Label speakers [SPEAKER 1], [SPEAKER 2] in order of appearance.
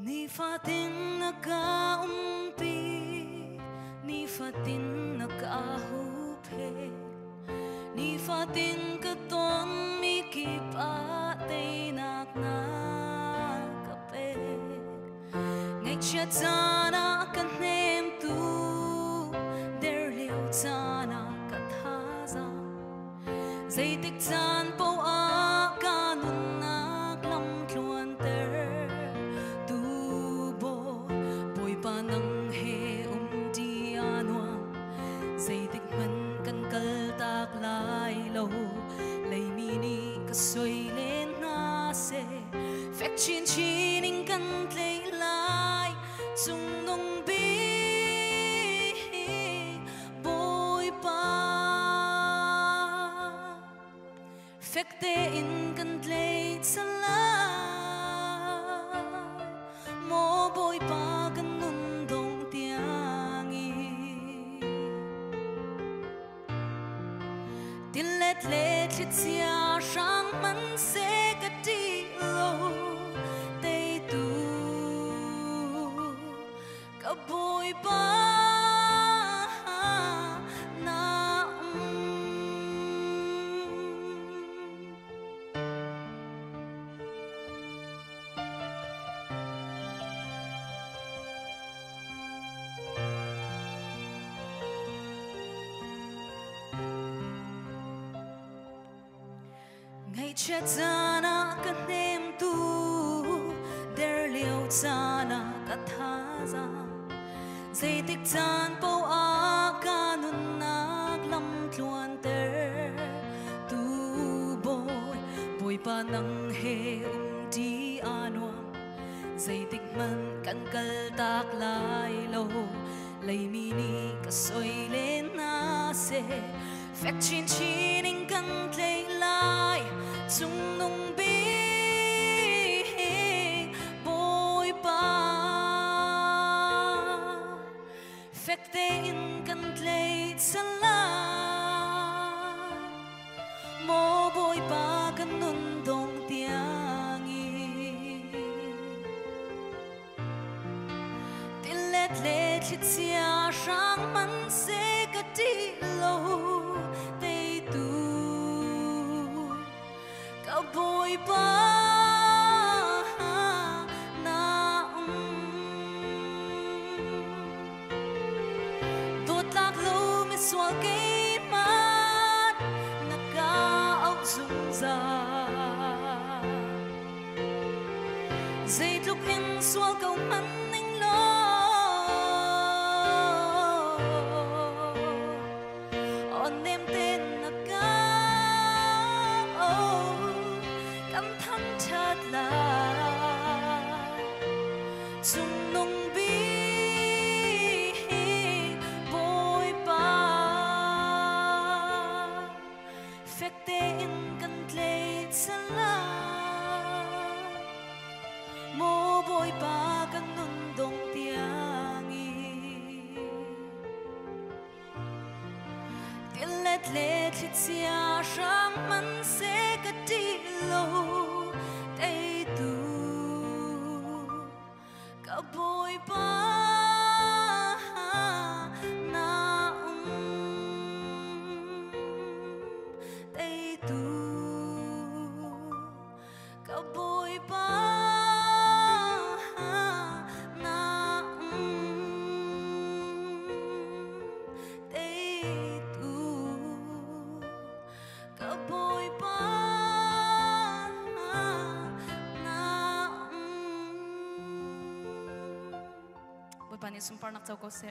[SPEAKER 1] Ni fatin nakaumpi, ni fatin nakahupe, ni fatin katon mikipate naknakape. Ngay chat sana kanem tu, der liu sana kathaza, zay tik zan po a kanun naklam kluan ter. Panang he di anwa say tikman kan kaltak lai lo lay mini kasoy len na se fek chin chining kan tlay lai sung nong bi boy pa fek te in kan tlay sa lai mo boy pa kan let let chia sang man se ka ti lo te tu ka boy pa na ngay chat sana kanem tu der liu sana kathaza zay tik zan po a kanun naklam tluan ter tu boy boy pa nang he di anwa zay tik man kan kaltak lai lo lay mini kasoy len na se fek chin chining kan tlay lai sung nong bi boy pa fek te in kan tlay sa lai mo boy pa kan nun dong tiangi til let let chit sia sang man se ka ti lo boy pa na tot lak lo mi swal kay man nakaog zungza zay tluk in swal kaw man ning lo on nem ten chát lại sung nong bi boy pa fek te in kan tlay sa lai mo boy pa kan nun dong tiangi til let let chit sia sang man se ka ti lo te tu ka boy pa na te tu ka boy pa na te tu ka boy pa Pani sumpar nak tahu kau se.